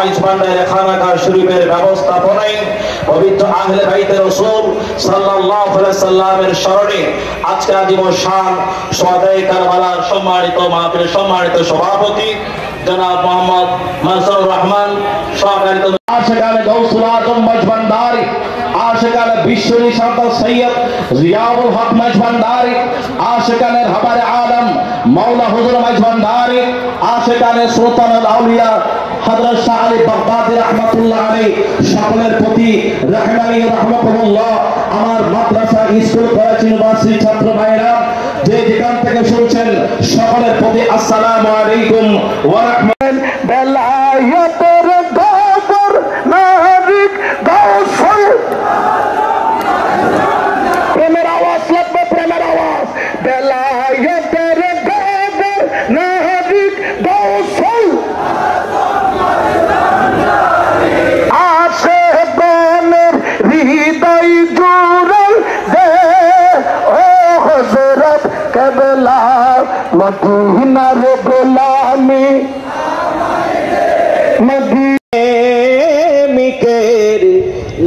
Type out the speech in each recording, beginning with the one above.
মাইজভান্ডারে খানাকা শরীফের ব্যবস্থাপনায় পবিত্র আহলে বাইতে রাসূল সাল্লাল্লাহু আলাইহি সাল্লামের স্মরণে আজকে আজীবন শান সোহাদায়ে কারবালার সম্মানিত মাহফিলের সম্মানিত সভাপতি জনাব মোহাম্মদ মানসুর রহমান সহকারিত আশিকানে গাউসুল আজম মাইজভান্ডারি আশিকানে বিশ্বরি সাদা সৈয়দ জিয়াউল হক মাইজভান্ডারি আশিকানে হাবারে আলম মাওলা হুজুর মাইজভান্ডারি আশিকানে সুলতানুল আউলিয়া হযরত শাহ আলী বাগদাদী রাহমাতুল্লাহ আলাইহি সকলের প্রতি রহমানি রাহমাতুল্লাহ। আমার মাদ্রাসা স্কুল কলেজ ইউনিভার্সিটি ছাত্র ভাইরা যে যেখান থেকে শুনছেন সকলের প্রতি আসসালামু আলাইকুম ওয়া রাহমাতুল্লাহ। বেলায়েতের গবর মালিক গাউসুল প্রেমের আওয়াজ লাগবে, প্রেমের আওয়াজ। বেলায়েতের গবর মালিক গাউসুল আশিকানের হৃদয় জুড়ে দে ও হযরত কেবলা মদিনার গোলামি মদিনার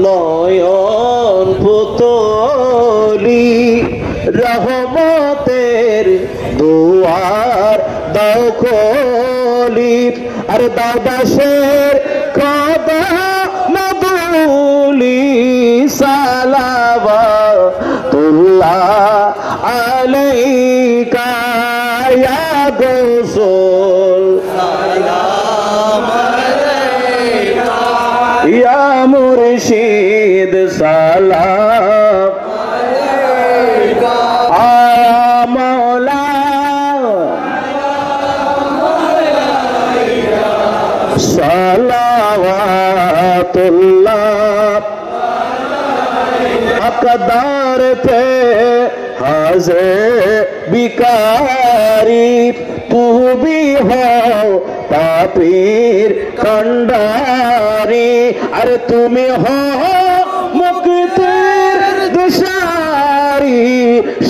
নয়ন পুতলি রহমতের দুয়ার দাও খোলি আর দাও দাসের কদম মদুলি সালাওয়াতুল্লাহ আলাইকা ইয়া রাসূল সালাম আলাইকা ইয়া মুর্শিদ সালাম আলাইকা আয়া মাওলা সালাওয়াতুল্লাহ আকদার पे हाज़िर बिकारी तू भी हो पापीर खंडारी अरे तुम्हें हो मुक्तिर दिशारी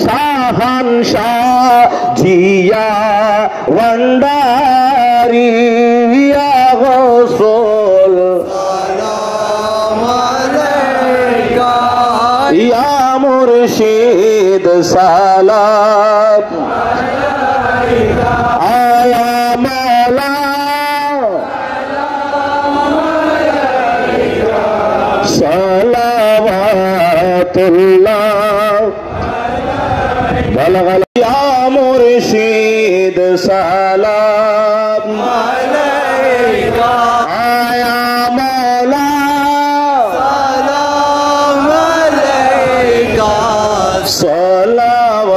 शाहनशाह जिया वंडारी या गौसुल या मुर्शिद सलाम आया मौला सलावतुल्लाह बलगल या मुर्शिद सलाम अलैका आया मौला सलावतुल्लाह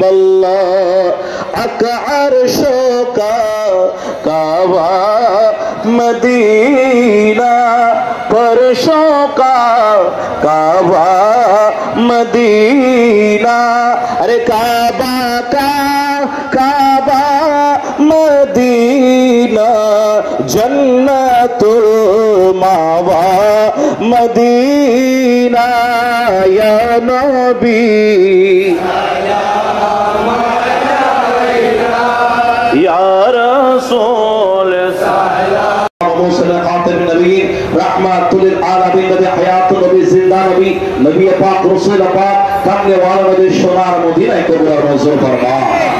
बल्लाह अकअर्शो का कावा मदीना परशों का कावा मदीना अरे काबा का काबा मदीना जन्नतुल मावा मदीना या नबी या रसूल रहमतुल आलमीन नबी हयातुन नबी जिंदा नबी नबी पाक रसूल पाक करने वाला नबी सोनार मदीना को बुरा मंजूर फरमा।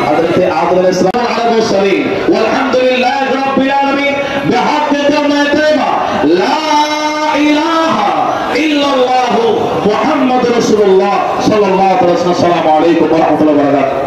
हजरत आदम अलैहिस्सलाम अलैहि वल्हम्दुलिल्लाह रब्बिल आलमीन बिहक़ कलिमात तय्यबा ला इलाहा इल्लल्लाह मुहम्मद रसूलुल्लाह सल्लल्लाहु अलैहि वसल्लम। अस्सलामु अलैकुम व रहमतुल्लाहि व बरकातुहू।